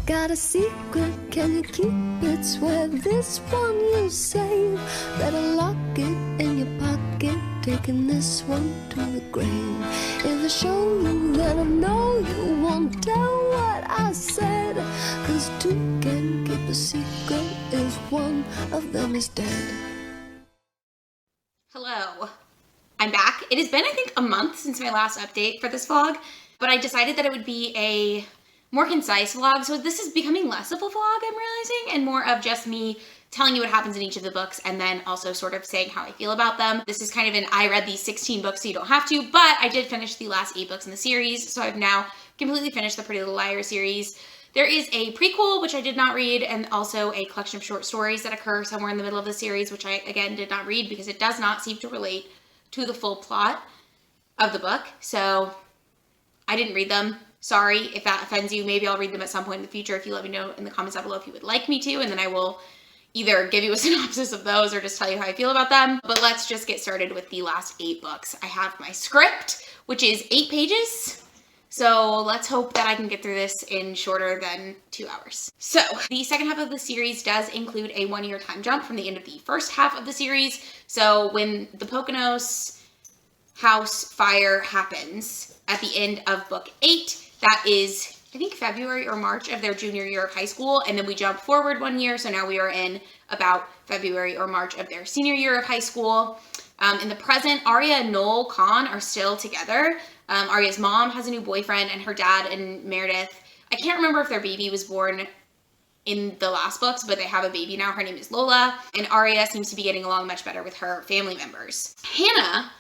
Got a secret, can you keep it? Swear this one you'll save. Better lock it in your pocket, taking this one to the grave. If I show you, then I know you won't tell what I said. 'Cause two can keep a secret if one of them is dead. Hello, I'm back. It has been, I think, a month since my last update for this vlog, but I decided that it would be a more concise vlog. So this is becoming less of a vlog, I'm realizing, and more of just me telling you what happens in each of the books and then also sort of saying how I feel about them. This is kind of an I read these 16 books so you don't have to, but I did finish the last 8 books in the series, so I've now completely finished the Pretty Little Liars series. There is a prequel, which I did not read, and also a collection of short stories that occur somewhere in the middle of the series, which I, again, did not read because it does not seem to relate to the full plot of the book. So I didn't read them. Sorry if that offends you. Maybe I'll read them at some point in the future if you let me know in the comments down below if you would like me to, and then I will either give you a synopsis of those or just tell you how I feel about them. But let's just get started with the last 8 books. I have my script, which is 8 pages. So let's hope that I can get through this in shorter than 2 hours. So the second half of the series does include a 1-year time jump from the end of the first half of the series. So when the Poconos house fire happens at the end of book 8, that is, I think, February or March of their junior year of high school. And then we jump forward 1 year. So now we are in about February or March of their senior year of high school. In the present, Aria and Noel Kahn are still together. Aria's mom has a new boyfriend, and her dad and Meredith, I can't remember if their baby was born in the last books, but they have a baby now. Her name is Lola, and Aria seems to be getting along much better with her family members. Hannah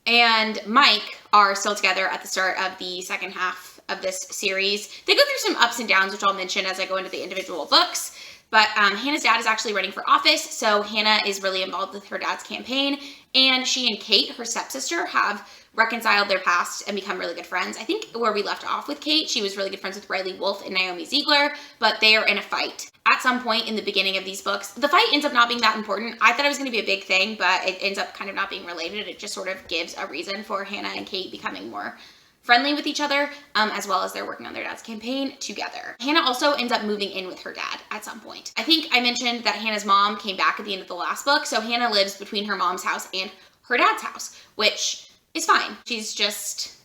and Mike are still together at the start of the second half of this series. They go through some ups and downs, which I'll mention as I go into the individual books. But Hannah's dad is actually running for office, so Hannah is really involved with her dad's campaign, and she and Kate, her stepsister, have reconciled their past and become really good friends. I think where we left off with Kate, she was really good friends with Riley Wolfe and Naomi Ziegler, but they are in a fight. At some point in the beginning of these books, the fight ends up not being that important. I thought it was going to be a big thing, but it ends up kind of not being related. It just sort of gives a reason for Hannah and Kate becoming more friendly with each other, as well as they're working on their dad's campaign together. Hannah also ends up moving in with her dad at some point. I think I mentioned that Hannah's mom came back at the end of the last book, so Hannah lives between her mom's house and her dad's house, which is fine. She's just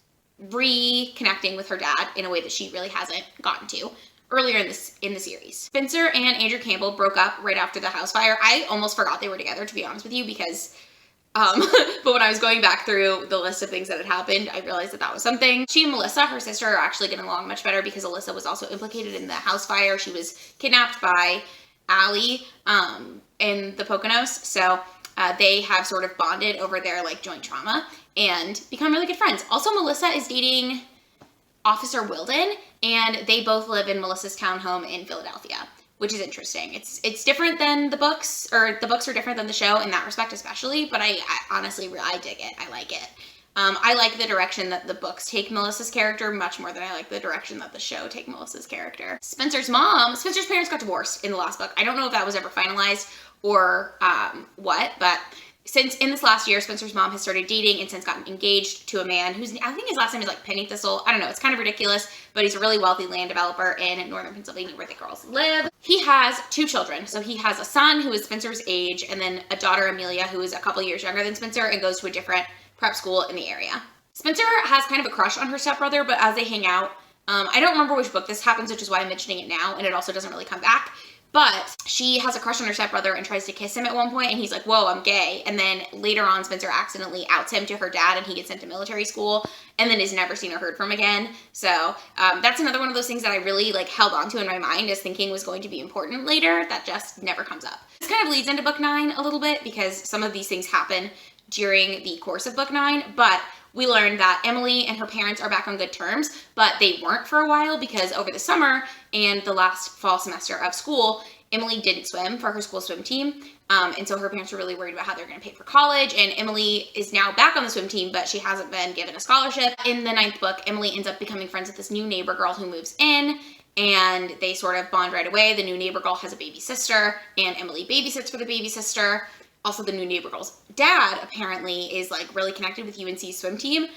reconnecting with her dad in a way that she really hasn't gotten to earlier in the series. Spencer and Andrew Campbell broke up right after the house fire. I almost forgot they were together, to be honest with you, because but when I was going back through the list of things that had happened, I realized that that was something. She and Melissa, her sister, are actually getting along much better because Alyssa was also implicated in the house fire. She was kidnapped by Allie in the Poconos, so they have sort of bonded over their like joint trauma and become really good friends. Also, Melissa is dating Officer Wilden, and they both live in Melissa's townhome in Philadelphia, which is interesting. It's different than the books, or the books are different than the show in that respect especially, but I honestly, I dig it. I like it. I like the direction that the books take Melissa's character much more than I like the direction that the show take Melissa's character. Spencer's parents got divorced in the last book. I don't know if that was ever finalized or what, but since in this last year, Spencer's mom has started dating and since gotten engaged to a man who's, I think his last name is like Penny Thistle. I don't know. It's kind of ridiculous, but he's a really wealthy land developer in northern Pennsylvania where the girls live. He has 2 children. So he has a son who is Spencer's age and then a daughter, Amelia, who is a couple years younger than Spencer and goes to a different prep school in the area. Spencer has kind of a crush on her stepbrother, but as they hang out, I don't remember which book this happens, which is why I'm mentioning it now, and it also doesn't really come back. But she has a crush on her stepbrother and tries to kiss him at one point, and he's like, whoa, I'm gay. And then later on, Spencer accidentally outs him to her dad, and he gets sent to military school, and then is never seen or heard from again. So that's another one of those things that I really like held onto in my mind as thinking was going to be important later that just never comes up. This kind of leads into book 9 a little bit because some of these things happen during the course of book 9, but we learned that Emily and her parents are back on good terms, but they weren't for a while because over the summer and the last fall semester of school, Emily didn't swim for her school swim team. And so her parents were really worried about how they're going to pay for college. And Emily is now back on the swim team, but she hasn't been given a scholarship. In the 9th book, Emily ends up becoming friends with this new neighbor girl who moves in, and they sort of bond right away. The new neighbor girl has a baby sister, and Emily babysits for the baby sister. Also, the new neighbor girl's dad apparently is like really connected with UNC's swim team.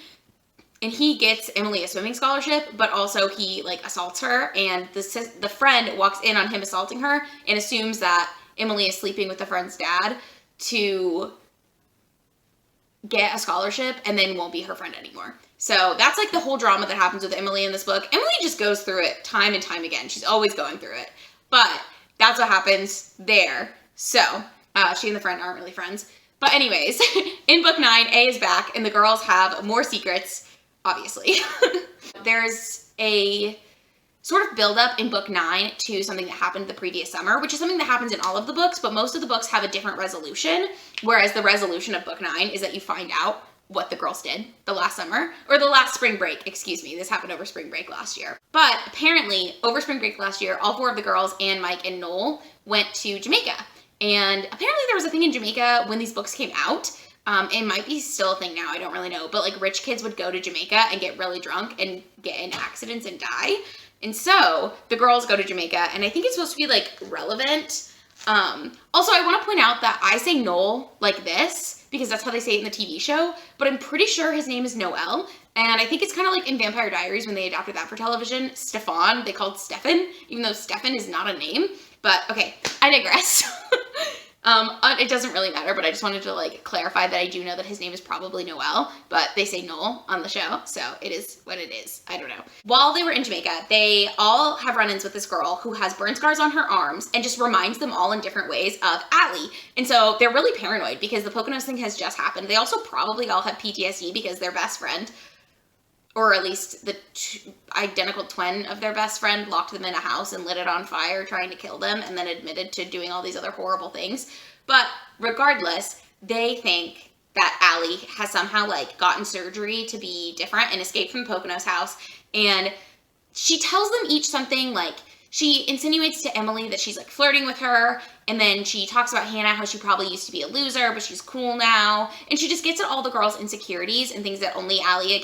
and he gets Emily a swimming scholarship, but also he like assaults her, and the friend walks in on him assaulting her and assumes that Emily is sleeping with the friend's dad to get a scholarship and then won't be her friend anymore. So that's like the whole drama that happens with Emily in this book. Emily just goes through it time and time again. She's always going through it. But that's what happens there. So she and the friend aren't really friends. But anyways, in book 9, A is back and the girls have more secrets, obviously. There's a sort of build up in book 9 to something that happened the previous summer, which is something that happens in all of the books, but most of the books have a different resolution, whereas the resolution of book 9 is that you find out what the girls did the last summer, or the last spring break, excuse me. This happened over spring break last year. But apparently, over spring break last year, all 4 of the girls, and Mike and Noel, went to Jamaica. And apparently there was a thing in Jamaica when these books came out. It might be still a thing now, I don't really know. But like rich kids would go to Jamaica and get really drunk and get in accidents and die. And so the girls go to Jamaica, and I think it's supposed to be like relevant. Also, I want to point out that I say Noel like this because that's how they say it in the TV show, but I'm pretty sure his name is Noel. And I think it's kind of like in Vampire Diaries when they adapted that for television. Stefan, they called Stefan, even though Stefan is not a name. But okay, I digress. It doesn't really matter, but I just wanted to like clarify that I do know that his name is probably Noel, but they say Noel on the show, so it is what it is. I don't know. While they were in Jamaica, they all have run-ins with this girl who has burn scars on her arms and just reminds them all in different ways of Allie. And so they're really paranoid because the Poconos thing has just happened. They also probably all have PTSD because their best friend, or at least the identical twin of their best friend, locked them in a house and lit it on fire trying to kill them and then admitted to doing all these other horrible things. But regardless, they think that Allie has somehow like gotten surgery to be different and escaped from Poconos house. And she tells them each something, like she insinuates to Emily that she's like flirting with her. And then she talks about Hannah, how she probably used to be a loser, but she's cool now. And she just gets at all the girls' insecurities and things that only Allie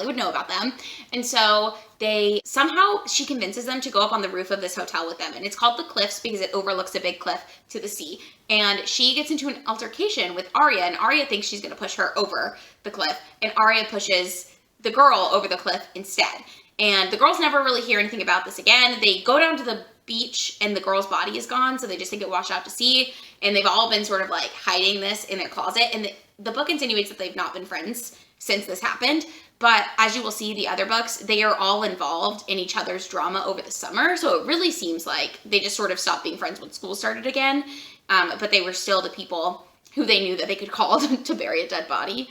would know about them. And so she convinces them to go up on the roof of this hotel with them. And it's called the Cliffs because it overlooks a big cliff to the sea. And she gets into an altercation with Aria, and Aria thinks she's going to push her over the cliff. And Aria pushes the girl over the cliff instead. And the girls never really hear anything about this again. They go down to the beach and the girl's body is gone, so they just think it washed out to sea. And they've all been sort of like hiding this in their closet. And the book insinuates that they've not been friends since this happened. But as you will see, the other books, they are all involved in each other's drama over the summer. So it really seems like they just sort of stopped being friends when school started again. But they were still the people who they knew that they could call to bury a dead body,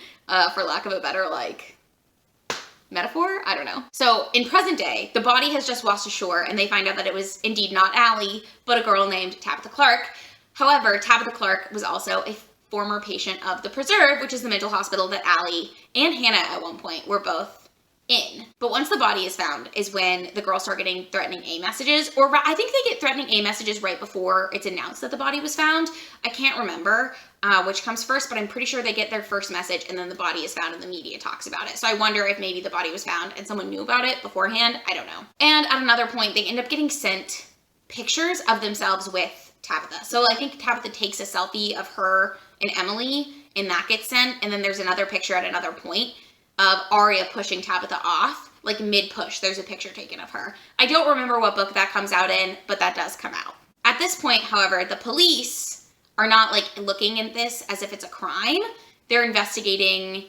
for lack of a better, like, metaphor? I don't know. So in present day, the body has just washed ashore and they find out that it was indeed not Allie, but a girl named Tabitha Clark. However, Tabitha Clark was also a former patient of the Preserve, which is the mental hospital that Allie and Hannah at one point were both in. But once the body is found is when the girls start getting threatening A messages, or I think they get threatening A messages right before it's announced that the body was found. I can't remember which comes first, but I'm pretty sure they get their first message and then the body is found and the media talks about it. So I wonder if maybe the body was found and someone knew about it beforehand. I don't know. And at another point, they end up getting sent pictures of themselves with Tabitha. So I think Tabitha takes a selfie of her and Emily and that gets sent. And then there's another picture at another point of Aria pushing Tabitha off, like mid-push. There's a picture taken of her. I don't remember what book that comes out in, but that does come out. At this point, however, the police are not like looking at this as if it's a crime. They're investigating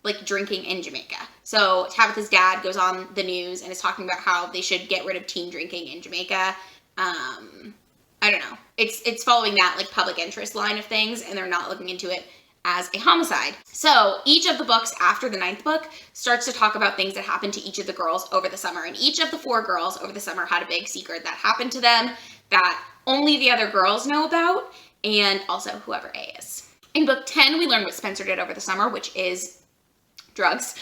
like drinking in Jamaica. So Tabitha's dad goes on the news and is talking about how they should get rid of teen drinking in Jamaica. I don't know. It's following that like public interest line of things, and they're not looking into it as a homicide. So each of the books after the 9th book starts to talk about things that happened to each of the girls over the summer. And each of the 4 girls over the summer had a big secret that happened to them that only the other girls know about, and also whoever A is. In book 10, we learn what Spencer did over the summer, which is drugs.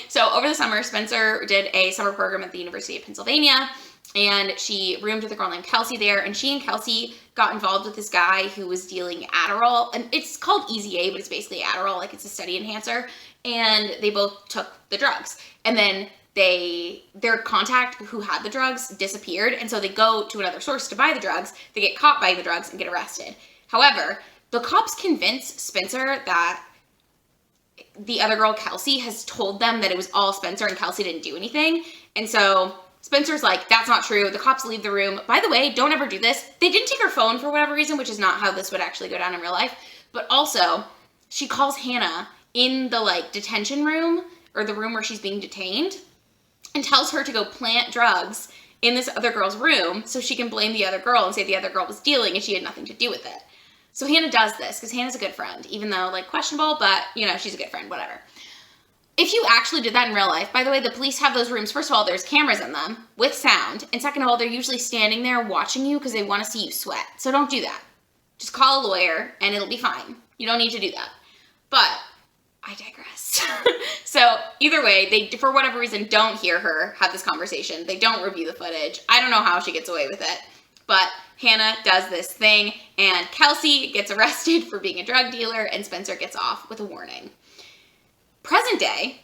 So over the summer, Spencer did a summer program at the University of Pennsylvania, and she roomed with a girl named Kelsey there, and she and Kelsey got involved with this guy who was dealing Adderall, and it's called Easy A, but it's basically Adderall, like it's a study enhancer, and they both took the drugs. And then their contact who had the drugs disappeared, and so they go to another source to buy the drugs. They get caught buying the drugs and get arrested. However, the cops convince Spencer that the other girl, Kelsey, has told them that it was all Spencer and Kelsey didn't do anything. And so Spencer's like, that's not true. The cops leave the room. By the way, don't ever do this. They didn't take her phone for whatever reason, which is not how this would actually go down in real life. But also, she calls Hannah in the like detention room, or the room where she's being detained, and tells her to go plant drugs in this other girl's room so she can blame the other girl and say the other girl was dealing and she had nothing to do with it. So Hannah does this because Hannah's a good friend, even though like questionable, but you know, she's a good friend, whatever. If you actually did that in real life, by the way, the police have those rooms. First of all, there's cameras in them with sound. And second of all, they're usually standing there watching you because they want to see you sweat. So don't do that. Just call a lawyer and it'll be fine. You don't need to do that. But I digress. So either way, they, for whatever reason, don't hear her have this conversation. They don't review the footage. I don't know how she gets away with it. But Hannah does this thing and Kelsey gets arrested for being a drug dealer and Spencer gets off with a warning. Present day,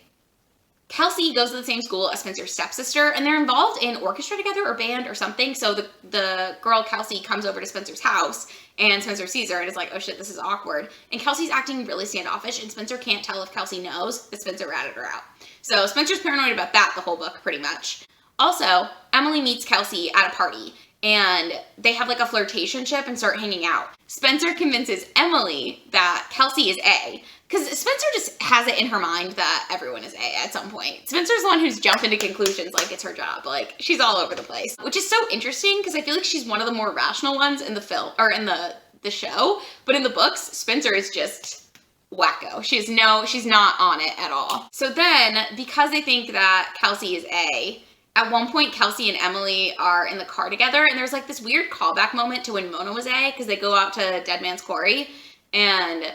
Kelsey goes to the same school as Spencer's stepsister, and they're involved in orchestra together or band or something. So the girl, Kelsey, comes over to Spencer's house, and Spencer sees her and is like, oh shit, this is awkward. And Kelsey's acting really standoffish, and Spencer can't tell if Kelsey knows that Spencer ratted her out. So Spencer's paranoid about that the whole book, pretty much. Also, Emily meets Kelsey at a party, and they have like a flirtationship and start hanging out. Spencer convinces Emily that Kelsey is A, because Spencer just has it in her mind that everyone is A at some point. Spencer's the one who's jumping to conclusions like it's her job. Like, she's all over the place. Which is so interesting because I feel like she's one of the more rational ones in the film, or in the show. But in the books, Spencer is just wacko. She's not on it at all. So then, because they think that Kelsey is A, at one point, Kelsey and Emily are in the car together, and there's like this weird callback moment to when Mona was A, because they go out to Dead Man's Quarry, and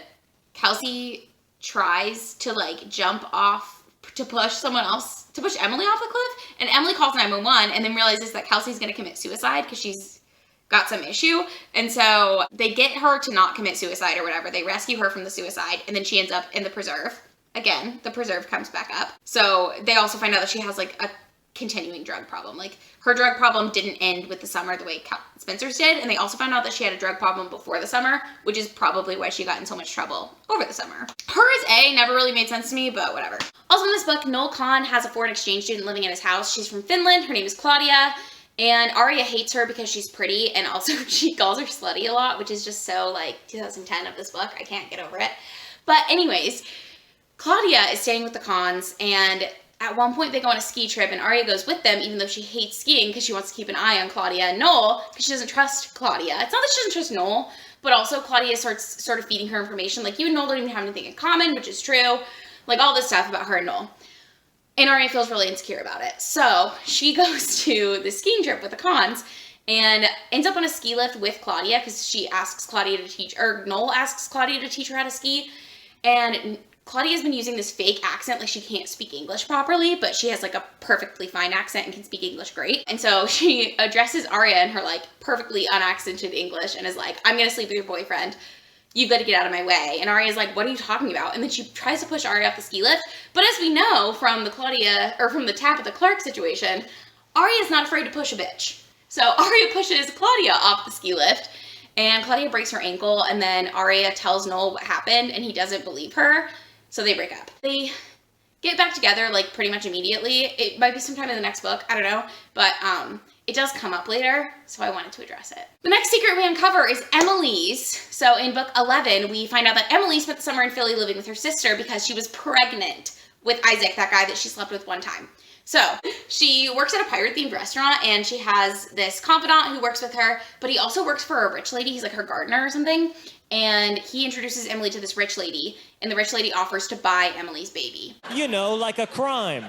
Kelsey tries to like jump off to push someone else, to push Emily off the cliff, and Emily calls 911 and then realizes that Kelsey's gonna commit suicide because she's got some issue, and so they get her to not commit suicide or whatever. They rescue her from the suicide, and then she ends up in the preserve. Again, the preserve comes back up. So they also find out that she has like a continuing drug problem. Like, her drug problem didn't end with the summer the way Spencer's did, and they also found out that she had a drug problem before the summer, which is probably why she got in so much trouble over the summer. Her as A never really made sense to me, but whatever. Also in this book, Noel Kahn has a foreign exchange student living in his house. She's from Finland. Her name is Claudia, and Aria hates her because she's pretty, and also she calls her slutty a lot, which is just so like 2010 of this book. I can't get over it. But anyways, Claudia is staying with the Kahns, and at one point, they go on a ski trip, and Aria goes with them, even though she hates skiing because she wants to keep an eye on Claudia and Noel because she doesn't trust Claudia. It's not that she doesn't trust Noel, but also Claudia starts sort of feeding her information. Like, you and Noel don't even have anything in common, which is true. Like, all this stuff about her and Noel. And Aria feels really insecure about it. So she goes to the skiing trip with the Kahns and ends up on a ski lift with Claudia because she asks Claudia to teach, or Noel asks Claudia to teach her how to ski. And Claudia's been using this fake accent, like she can't speak English properly, but she has like a perfectly fine accent and can speak English great. And so she addresses Aria in her like perfectly unaccented English and is like, I'm gonna sleep with your boyfriend. You've got to get out of my way. And Aria's like, what are you talking about? And then she tries to push Aria off the ski lift. But as we know from the Tabitha Clark situation, Aria's not afraid to push a bitch. So Aria pushes Claudia off the ski lift, and Claudia breaks her ankle, and then Aria tells Noel what happened, and he doesn't believe her. So they break up. They get back together like pretty much immediately. It might be sometime in the next book, I don't know, but it does come up later, so I wanted to address it. The next secret we uncover is Emily's. So in book 11, we find out that Emily spent the summer in Philly living with her sister because she was pregnant with Isaac, that guy that she slept with one time. So she works at a pirate-themed restaurant, and she has this confidant who works with her, but he also works for a rich lady. He's like her gardener or something. And he introduces Emily to this rich lady, and the rich lady offers to buy Emily's baby. You know, like a crime.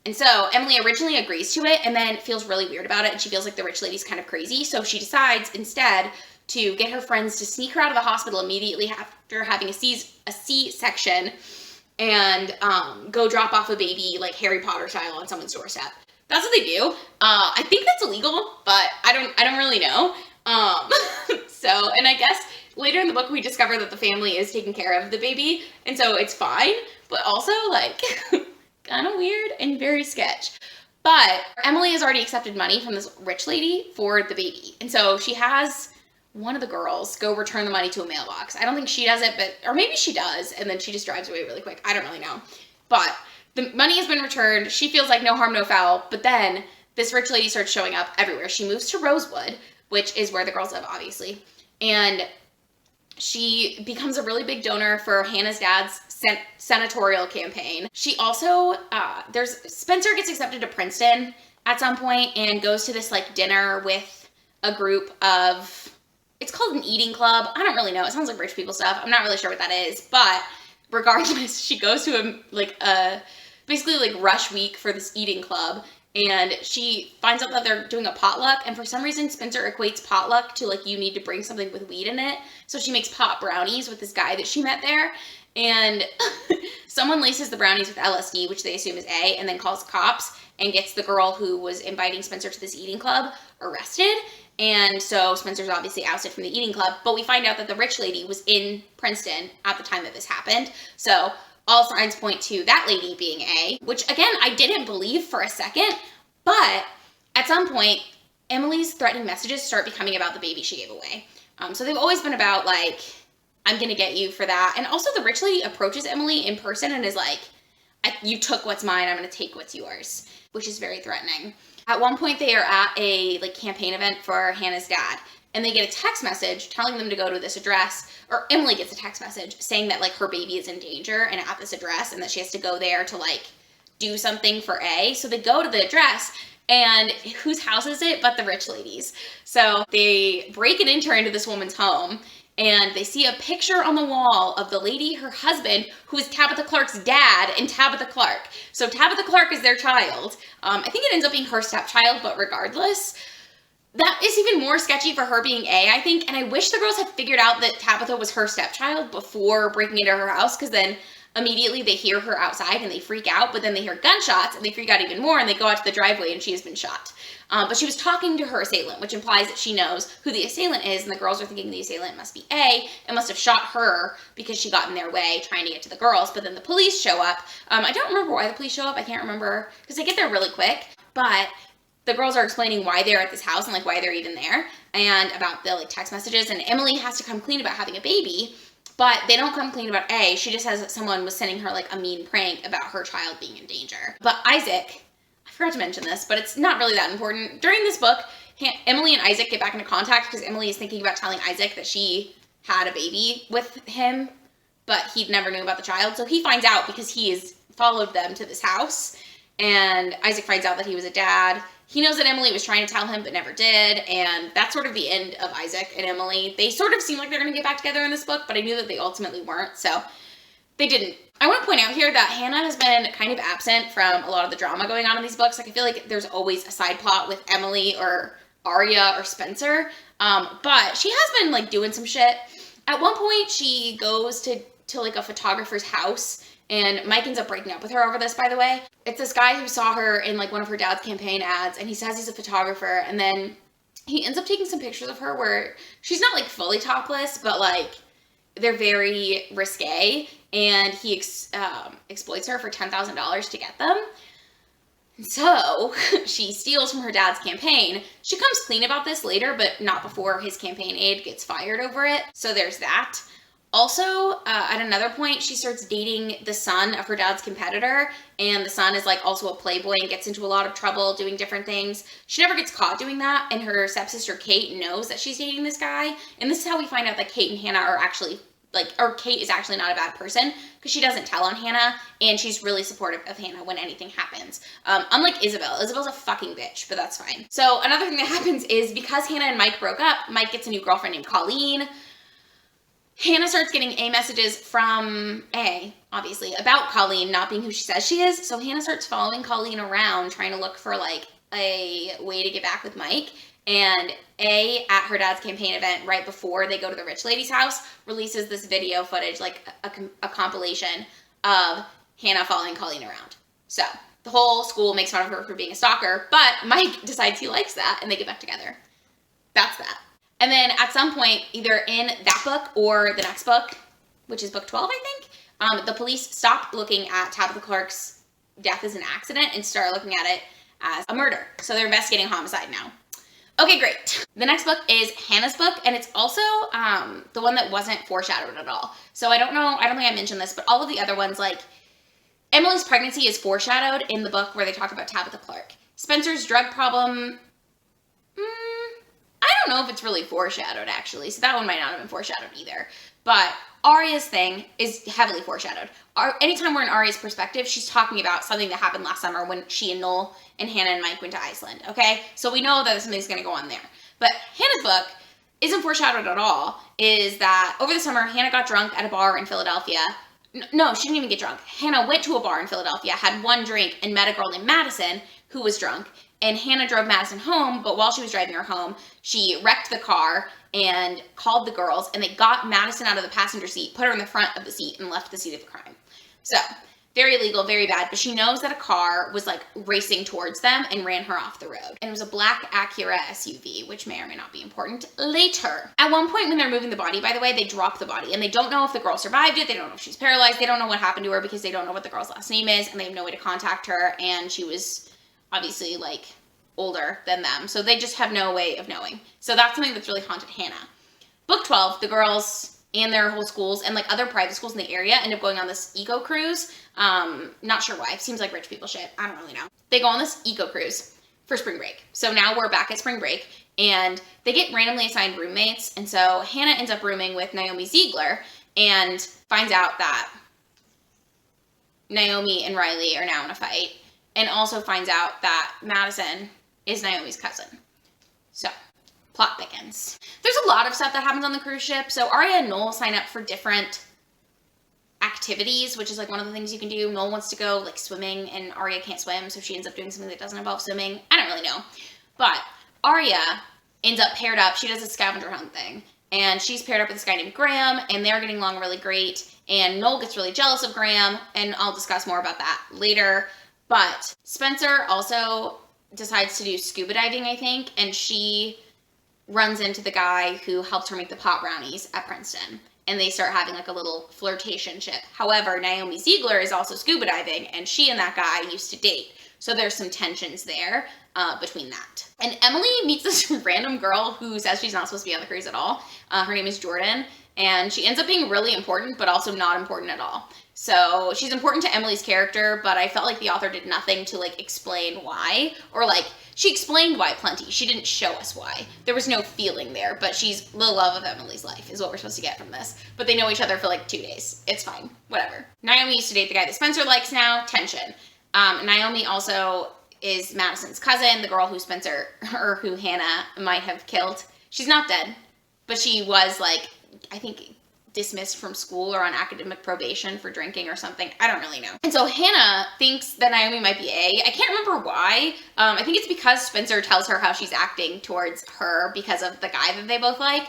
And so Emily originally agrees to it and then feels really weird about it, and she feels like the rich lady's kind of crazy. So she decides instead to get her friends to sneak her out of the hospital immediately after having a C-section and go drop off a baby like Harry Potter style on someone's doorstep. That's what they do. I think that's illegal, but I don't really know. And I guess later in the book we discover that the family is taking care of the baby, and so it's fine, but also like kind of weird and very sketch. But Emily has already accepted money from this rich lady for the baby, and so she has one of the girls go return the money to a mailbox. I don't think she does it, or maybe she does, and then she just drives away really quick. I don't really know. But the money has been returned. She feels like no harm, no foul. But then this rich lady starts showing up everywhere. She moves to Rosewood, which is where the girls live, obviously. And she becomes a really big donor for Hannah's dad's senatorial campaign. She also, Spencer gets accepted to Princeton at some point and goes to this like dinner with a group of, it's called an eating club. I don't really know. It sounds like rich people stuff. I'm not really sure what that is, but regardless, she goes to basically like rush week for this eating club, and she finds out that they're doing a potluck, and for some reason Spencer equates potluck to like you need to bring something with weed in it. So she makes pot brownies with this guy that she met there, and someone laces the brownies with LSD, which they assume is A, and then calls the cops and gets the girl who was inviting Spencer to this eating club arrested. And so Spencer's obviously ousted from the eating club, but we find out that the rich lady was in Princeton at the time that this happened. So all signs point to that lady being A, which again, I didn't believe for a second, but at some point, Emily's threatening messages start becoming about the baby she gave away. So they've always been about like, I'm gonna get you for that. And also the rich lady approaches Emily in person and is like, you took what's mine, I'm gonna take what's yours, which is very threatening. At one point, they are at a like campaign event for Hannah's dad, and they get a text message telling them to go to this address, or Emily gets a text message saying that like her baby is in danger and at this address, and that she has to go there to like do something for A. So they go to the address, and whose house is it but the rich lady's? So they break and enter into this woman's home, and they see a picture on the wall of the lady, her husband, who is Tabitha Clark's dad, and Tabitha Clark. So Tabitha Clark is their child. I think it ends up being her stepchild, but regardless, that is even more sketchy for her being A, I think. And I wish the girls had figured out that Tabitha was her stepchild before breaking into her house, because then immediately they hear her outside and they freak out, but then they hear gunshots and they freak out even more, and they go out to the driveway and she has been shot. But she was talking to her assailant, which implies that she knows who the assailant is, and the girls are thinking the assailant must be A and must have shot her because she got in their way trying to get to the girls. But then the police show up. I don't remember why the police show up. I can't remember because they get there really quick, but the girls are explaining why they're at this house and like why they're even there, and about the like text messages, and Emily has to come clean about having a baby, but they don't come clean about A. She just says that someone was sending her like a mean prank about her child being in danger. But Isaac, I forgot to mention this, but it's not really that important. During this book, Emily and Isaac get back into contact because Emily is thinking about telling Isaac that she had a baby with him, but he never knew about the child. So he finds out because he has followed them to this house, and Isaac finds out that he was a dad. He knows that Emily was trying to tell him but never did, and that's sort of the end of Isaac and Emily. They sort of seem like they're going to get back together in this book, but I knew that they ultimately weren't, so they didn't. I want to point out here that Hannah has been kind of absent from a lot of the drama going on in these books. Like, I feel like there's always a side plot with Emily or Aria or Spencer, but she has been, like, doing some shit. At one point, she goes to like, a photographer's house, and Mike ends up breaking up with her over this, by the way. It's this guy who saw her in, like, one of her dad's campaign ads, and he says he's a photographer, and then he ends up taking some pictures of her where she's not, like, fully topless, but, like, they're very risque, and he exploits her for $10,000 to get them. And so she steals from her dad's campaign. She comes clean about this later, but not before his campaign aide gets fired over it. So there's that. Also, at another point, she starts dating the son of her dad's competitor, and the son is like also a playboy and gets into a lot of trouble doing different things. She never gets caught doing that, and her stepsister Kate knows that she's dating this guy. And this is how we find out that Kate and Hannah are actually Kate is actually not a bad person, because she doesn't tell on Hannah, and she's really supportive of Hannah when anything happens. Unlike Isabel. Isabel's a fucking bitch, but that's fine. So another thing that happens is because Hannah and Mike broke up, Mike gets a new girlfriend named Colleen. Hannah starts getting A messages from A, obviously, about Colleen not being who she says she is. So Hannah starts following Colleen around, trying to look for, like, a way to get back with Mike. And A, at her dad's campaign event, right before they go to the rich lady's house, releases this video footage, like a compilation of Hannah following Colleen around. So the whole school makes fun of her for being a stalker, but Mike decides he likes that, and they get back together. That's that. And then at some point, either in that book or the next book, which is book 12, I think, the police stop looking at Tabitha Clark's death as an accident and start looking at it as a murder. So they're investigating homicide now. Okay, great. The next book is Hannah's book, and it's also the one that wasn't foreshadowed at all. So I don't think I mentioned this, but all of the other ones, like Emily's pregnancy is foreshadowed in the book where they talk about Tabitha Clark. Spencer's drug problem, I don't know if it's really foreshadowed, actually, so that one might not have been foreshadowed either. But Aria's thing is heavily foreshadowed. Anytime we're in Aria's perspective, she's talking about something that happened last summer when she and Noel and Hannah and Mike went to Iceland, okay? So we know that something's going to go on there. But Hannah's book isn't foreshadowed at all, is that over the summer, Hannah got drunk at a bar in Philadelphia. No, she didn't even get drunk. Hannah went to a bar in Philadelphia, had one drink, and met a girl named Madison who was drunk. And Hannah drove Madison home, but while she was driving her home, she wrecked the car and called the girls, and they got Madison out of the passenger seat, put her in the front of the seat, and left the seat of the crime. So, very illegal, very bad, but she knows that a car was like racing towards them and ran her off the road. And it was a black Acura SUV, which may or may not be important later. At one point when they're moving the body, by the way, they drop the body, and they don't know if the girl survived it, they don't know if she's paralyzed, they don't know what happened to her because they don't know what the girl's last name is, and they have no way to contact her, and she was obviously like older than them, so they just have no way of knowing. So that's something that's really haunted Hannah. Book 12, the girls and their whole schools and like other private schools in the area end up going on this eco cruise. Not sure why. Seems like rich people shit. I don't really know. They go on this eco cruise for spring break. So now we're back at spring break, and they get randomly assigned roommates. And so Hannah ends up rooming with Naomi Ziegler and finds out that Naomi and Riley are now in a fight, and also finds out that Madison is Naomi's cousin. So, plot thickens. There's a lot of stuff that happens on the cruise ship. So Aria and Noel sign up for different activities, which is like one of the things you can do. Noel wants to go like swimming, and Aria can't swim, so she ends up doing something that doesn't involve swimming. I don't really know. But Aria ends up paired up. She does a scavenger hunt thing, and she's paired up with this guy named Graham, and they're getting along really great. And Noel gets really jealous of Graham, and I'll discuss more about that later. But Spencer also decides to do scuba diving, I think, and she runs into the guy who helped her make the pot brownies at Princeton, and they start having like a little flirtationship. However, Naomi Ziegler is also scuba diving, and she and that guy used to date, so there's some tensions there between that. And Emily meets this random girl who says she's not supposed to be on the cruise at all. Her name is Jordan, and she ends up being really important, but also not important at all. So she's important to Emily's character, but I felt like the author did nothing to like explain why, or like she explained why plenty. She didn't show us why. There was no feeling there, but she's the love of Emily's life is what we're supposed to get from this. But they know each other for like 2 days. It's fine, whatever. Naomi used to date the guy that Spencer likes now, tension. Naomi also is Madison's cousin, the girl who Hannah might have killed. She's not dead, but she was like, I think, dismissed from school or on academic probation for drinking or something. I don't really know. And so Hannah thinks that Naomi might be I can't remember why. I think it's because Spencer tells her how she's acting towards her because of the guy that they both like.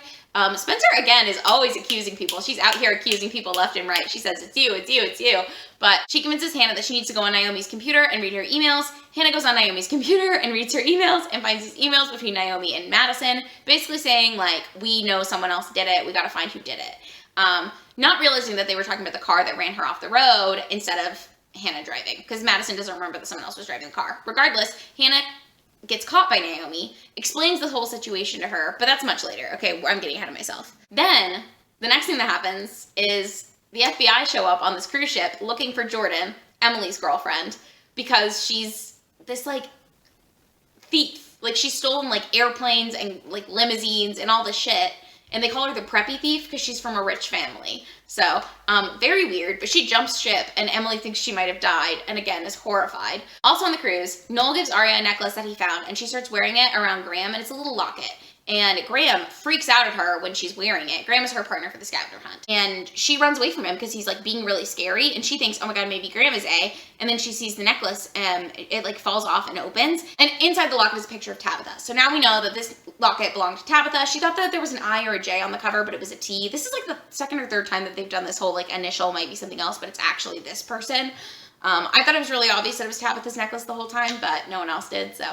Spencer, again, is always accusing people. She's out here accusing people left and right. She says, it's you, it's you, it's you. But she convinces Hannah that she needs to go on Naomi's computer and read her emails. Hannah goes on Naomi's computer and reads her emails and finds these emails between Naomi and Madison, basically saying, like, we know someone else did it. We got to find who did it. Not realizing that they were talking about the car that ran her off the road instead of Hannah driving, because Madison doesn't remember that someone else was driving the car. Regardless, Hannah gets caught by Naomi, explains the whole situation to her, but that's much later. Okay, I'm getting ahead of myself. Then, the next thing that happens is the FBI show up on this cruise ship looking for Jordan, Emily's girlfriend, because she's this, like, thief. Like, she's stolen, like, airplanes and, like, limousines and all this shit. And they call her the preppy thief because she's from a rich family. So, very weird, but she jumps ship and Emily thinks she might have died and again is horrified. Also on the cruise, Noel gives Aria a necklace that he found and she starts wearing it around Graham, and it's a little locket. And Graham freaks out at her when she's wearing it. Graham is her partner for the scavenger hunt. And she runs away from him because he's like being really scary. And she thinks, oh my God, maybe Graham is And then she sees the necklace and it like falls off and opens. And inside the locket is a picture of Tabitha. So now we know that this locket belonged to Tabitha. She thought that there was an I or a J on the cover, but it was a T. This is like the second or third time that they've done this whole like initial might be something else, but it's actually this person. I thought it was really obvious that it was Tabitha's necklace the whole time, but no one else did, so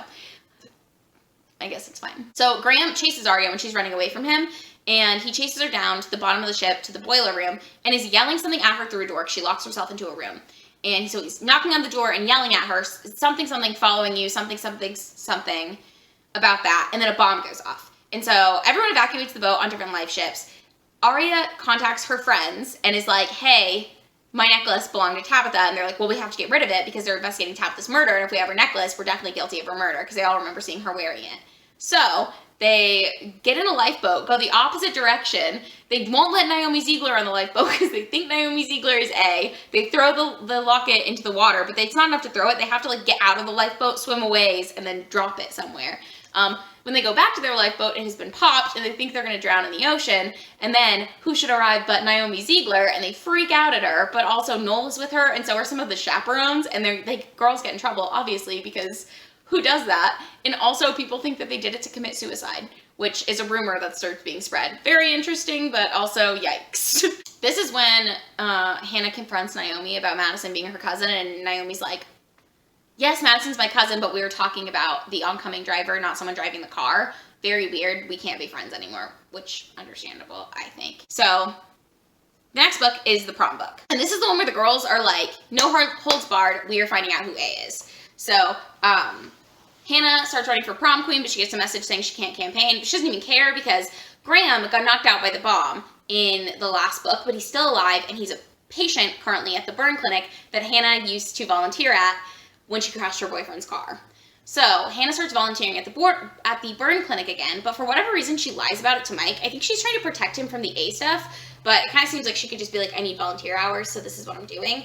I guess it's fine. So Graham chases Aria when she's running away from him, and he chases her down to the bottom of the ship to the boiler room and is yelling something at her through a door. She locks herself into a room. And so he's knocking on the door and yelling at her, something, something following you, something, something, something. about that, and then a bomb goes off. And so everyone evacuates the boat on different life ships. Aria contacts her friends and is like, hey, my necklace belonged to Tabitha. And they're like, well, we have to get rid of it because they're investigating Tabitha's murder. And if we have her necklace, we're definitely guilty of her murder because they all remember seeing her wearing it. So they get in a lifeboat, go the opposite direction. They won't let Naomi Ziegler on the lifeboat because they think Naomi Ziegler is A. They throw the locket into the water, but it's not enough to throw it. They have to like get out of the lifeboat, swim a ways, and then drop it somewhere. When they go back to their lifeboat, it has been popped, and they think they're going to drown in the ocean. And then who should arrive but Naomi Ziegler, and they freak out at her. But also Noel is with her, and so are some of the chaperones. And they're like, girls get in trouble, obviously, because who does that? And also people think that they did it to commit suicide, which is a rumor that starts being spread. Very interesting, but also yikes. This is when Hannah confronts Naomi about Madison being her cousin, and Naomi's like, yes, Madison's my cousin, but we were talking about the oncoming driver, not someone driving the car. Very weird. We can't be friends anymore, which understandable, I think. So the next book is the Prom book. And this is the one where the girls are like, no holds barred, we are finding out who A is. So Hannah starts running for prom queen, but she gets a message saying she can't campaign. She doesn't even care because Graham got knocked out by the bomb in the last book, but he's still alive, and he's a patient currently at the burn clinic that Hannah used to volunteer at when she crashed her boyfriend's car. So Hannah starts volunteering at the burn clinic again, but for whatever reason she lies about it to Mike. I think she's trying to protect him from the A stuff, but it kind of seems like she could just be like, I need volunteer hours, so this is what I'm doing.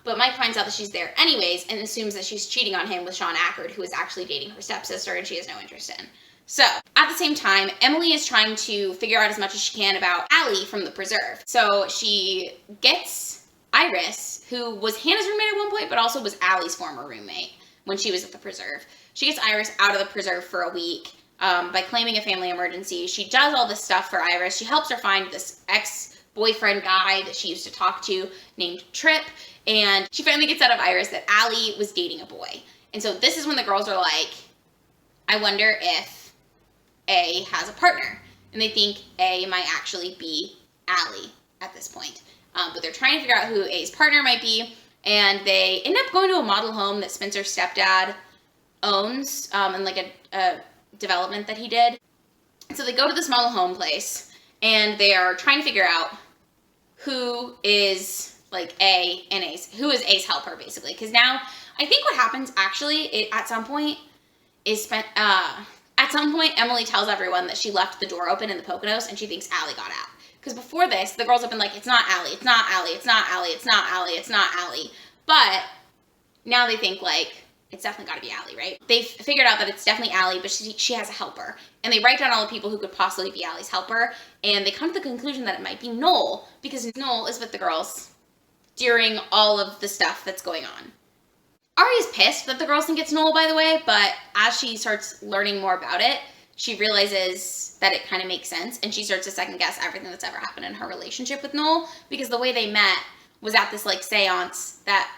But Mike finds out that she's there anyways and assumes that she's cheating on him with Sean Ackard, who is actually dating her stepsister and she has no interest in. So at the same time, Emily is trying to figure out as much as she can about Allie from the preserve. So she gets Iris, who was Hannah's roommate at one point, but also was Allie's former roommate when she was at the preserve. She gets Iris out of the preserve for a week by claiming a family emergency. She does all this stuff for Iris. She helps her find this ex-boyfriend guy that she used to talk to named Tripp, and she finally gets out of Iris that Allie was dating a boy. And so this is when the girls are like, I wonder if A has a partner. And they think A might actually be Allie at this point. But they're trying to figure out who A's partner might be, and they end up going to a model home that Spencer's stepdad owns, and like a development that he did. So they go to this model home place, and they are trying to figure out who is like who is A's helper, basically. Because now, I think what happens actually at some point Emily tells everyone that she left the door open in the Poconos, and she thinks Allie got out. Because before this, the girls have been like, it's not Allie, it's not Allie, it's not Allie, it's not Allie, it's not Allie. But now they think like, it's definitely got to be Allie, right? They've figured out that it's definitely Allie, but she has a helper. And they write down all the people who could possibly be Allie's helper. And they come to the conclusion that it might be Noel, because Noel is with the girls during all of the stuff that's going on. Aria's pissed that the girls think it's Noel, by the way, but as she starts learning more about it, she realizes that it kind of makes sense, and she starts to second guess everything that's ever happened in her relationship with Noel, because the way they met was at this like seance that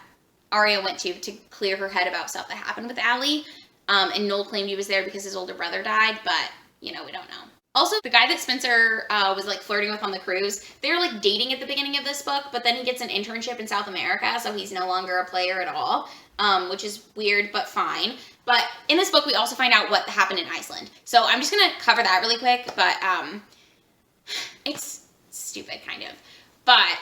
Aria went to clear her head about stuff that happened with Allie, and Noel claimed he was there because his older brother died, but we don't know. Also, the guy that Spencer was like flirting with on the cruise, they were like dating at the beginning of this book, but then he gets an internship in South America, so he's no longer a player at all, which is weird, but fine. But in this book, we also find out what happened in Iceland. So I'm just going to cover that really quick, but it's stupid, kind of. But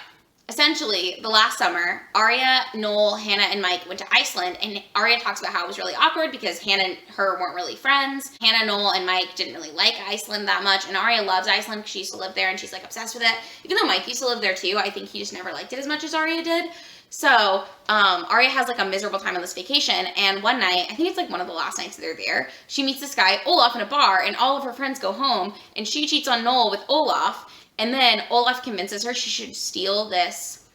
essentially, the last summer, Aria, Noel, Hannah, and Mike went to Iceland, and Aria talks about how it was really awkward because Hannah and her weren't really friends. Hannah, Noel, and Mike didn't really like Iceland that much, and Aria loves Iceland because she used to live there, and she's like obsessed with it. Even though Mike used to live there too, I think he just never liked it as much as Aria did. So Aria has like a miserable time on this vacation, and one night, I think it's like one of the last nights they're there, she meets this guy, Olaf, in a bar, and all of her friends go home, and she cheats on Noel with Olaf, and then Olaf convinces her she should steal this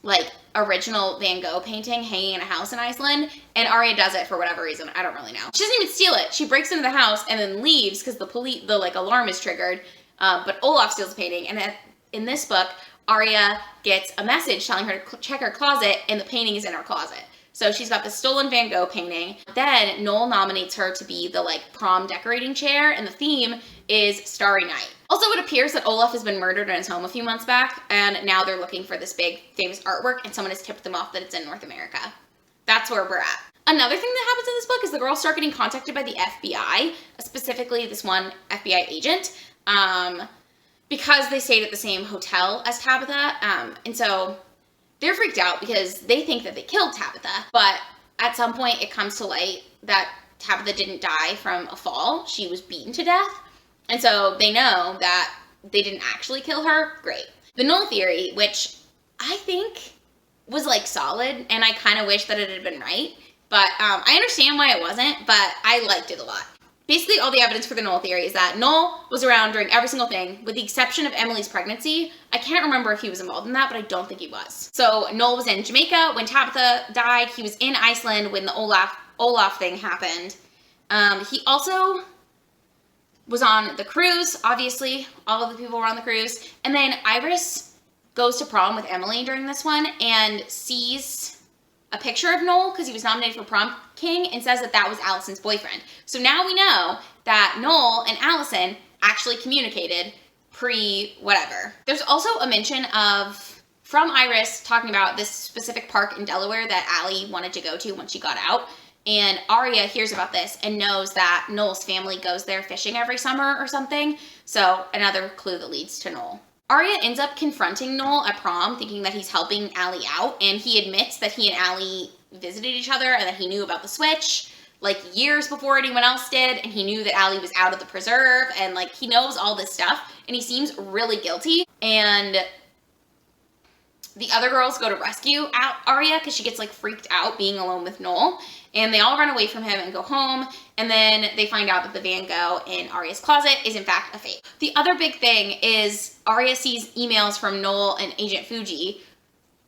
like original Van Gogh painting hanging in a house in Iceland, and Aria does it for whatever reason. I don't really know. She doesn't even steal it. She breaks into the house and then leaves because the like alarm is triggered, but Olaf steals the painting, and in this book, Aria gets a message telling her to check her closet, and the painting is in her closet. So she's got the stolen Van Gogh painting. Then Noel nominates her to be the like prom decorating chair, and the theme is Starry Night. Also, it appears that Olaf has been murdered in his home a few months back, and now they're looking for this big famous artwork, and someone has tipped them off that it's in North America. That's where we're at. Another thing that happens in this book is the girls start getting contacted by the FBI, specifically this one FBI agent, because they stayed at the same hotel as Tabitha. And so they're freaked out because they think that they killed Tabitha. But at some point it comes to light that Tabitha didn't die from a fall. She was beaten to death. And so they know that they didn't actually kill her. Great. The Noel theory, which I think was like solid, and I kind of wish that it had been right. But I understand why it wasn't, but I liked it a lot. Basically, all the evidence for the Noel theory is that Noel was around during every single thing, with the exception of Emily's pregnancy. I can't remember if he was involved in that, but I don't think he was. So Noel was in Jamaica when Tabitha died. He was in Iceland when the Olaf thing happened. He also was on the cruise, obviously. All of the people were on the cruise. And then Iris goes to prom with Emily during this one and sees a picture of Noel because he was nominated for prom king and says that that was Alison's boyfriend. So now we know that Noel and Alison actually communicated pre-whatever. There's also a mention from Iris talking about this specific park in Delaware that Allie wanted to go to when she got out. And Aria hears about this and knows that Noel's family goes there fishing every summer or something. So another clue that leads to Noel. Aria ends up confronting Noel at prom, thinking that he's helping Allie out, and he admits that he and Allie visited each other and that he knew about the switch, like, years before anyone else did, and he knew that Allie was out of the preserve, and, like, he knows all this stuff, and he seems really guilty, and the other girls go to rescue Aria because she gets, like, freaked out being alone with Noel, and they all run away from him and go home, and then they find out that the Van Gogh in Aria's closet is in fact a fake. The other big thing is Aria sees emails from Noel and Agent Fuji,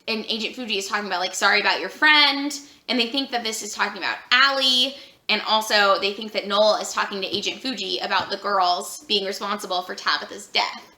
and Agent Fuji is talking about, like, sorry about your friend, and they think that this is talking about Allie, and also they think that Noel is talking to Agent Fuji about the girls being responsible for Tabitha's death.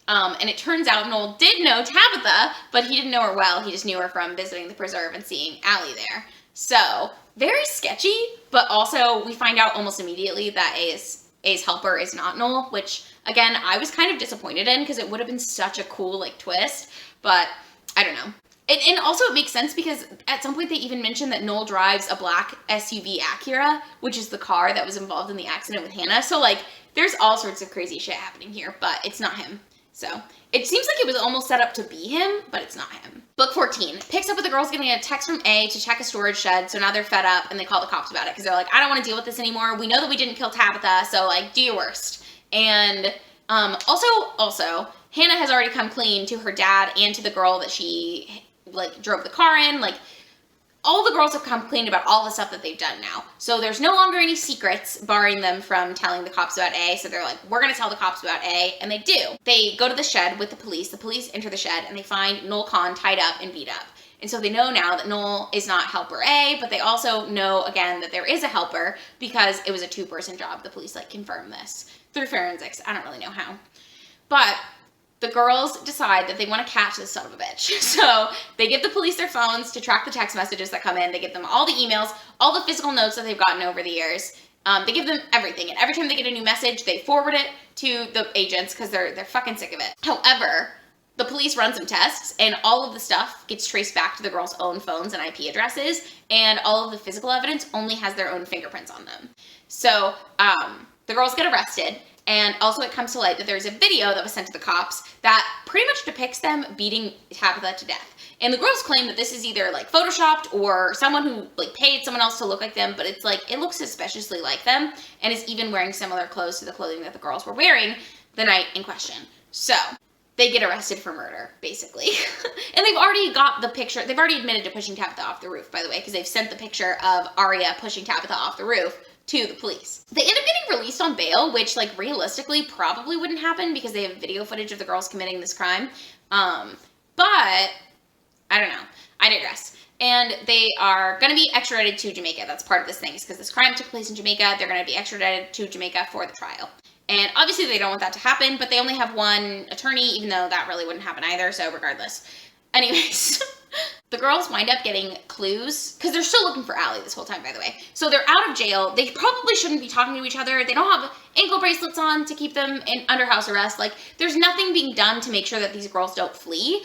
And it turns out Noel did know Tabitha, but he didn't know her well. He just knew her from visiting the preserve and seeing Allie there. So, very sketchy, but also we find out almost immediately that A's helper is not Noel, which, again, I was kind of disappointed in because it would have been such a cool, like, twist, but I don't know. And also it makes sense because at some point they even mentioned that Noel drives a black SUV Acura, which is the car that was involved in the accident with Hannah. So, like, there's all sorts of crazy shit happening here, but it's not him. So, it seems like it was almost set up to be him, but it's not him. Book 14 picks up with the girls getting a text from A to check a storage shed, so now they're fed up and they call the cops about it because they're like, I don't want to deal with this anymore. We know that we didn't kill Tabitha, so, like, do your worst. And also, Hannah has already come clean to her dad and to the girl that she, like, drove the car in. Like, all the girls have come clean about all the stuff that they've done now. So there's no longer any secrets barring them from telling the cops about A. So they're like, we're going to tell the cops about A. And they do. They go to the shed with the police. The police enter the shed and they find Noel Kahn tied up and beat up. And so they know now that Noel is not helper A, but they also know, again, that there is a helper because it was a two-person job. The police, like, confirm this through forensics. I don't really know how. But the girls decide that they want to catch this son of a bitch. So they give the police their phones to track the text messages that come in. They give them all the emails, all the physical notes that they've gotten over the years. They give them everything. And every time they get a new message, they forward it to the agents because they're fucking sick of it. However, the police run some tests and all of the stuff gets traced back to the girls' own phones and IP addresses. And all of the physical evidence only has their own fingerprints on them. So the girls get arrested. And also it comes to light that there's a video that was sent to the cops that pretty much depicts them beating Tabitha to death. And the girls claim that this is either, like, photoshopped or someone who, like, paid someone else to look like them, but it's like, it looks suspiciously like them and is even wearing similar clothes to the clothing that the girls were wearing the night in question. So they get arrested for murder, basically. And they've already got the picture. They've already admitted to pushing Tabitha off the roof, by the way, because they've sent the picture of Aria pushing Tabitha off the roof to the police. They end up getting released on bail, which, like, realistically probably wouldn't happen because they have video footage of the girls committing this crime. But I don't know. I digress. And they are going to be extradited to Jamaica. That's part of this thing, because this crime took place in Jamaica. They're going to be extradited to Jamaica for the trial. And obviously they don't want that to happen, but they only have one attorney, even though that really wouldn't happen either, so regardless. Anyways, the girls wind up getting clues, because they're still looking for Allie this whole time, by the way. So they're out of jail. They probably shouldn't be talking to each other. They don't have ankle bracelets on to keep them under house arrest. Like, there's nothing being done to make sure that these girls don't flee,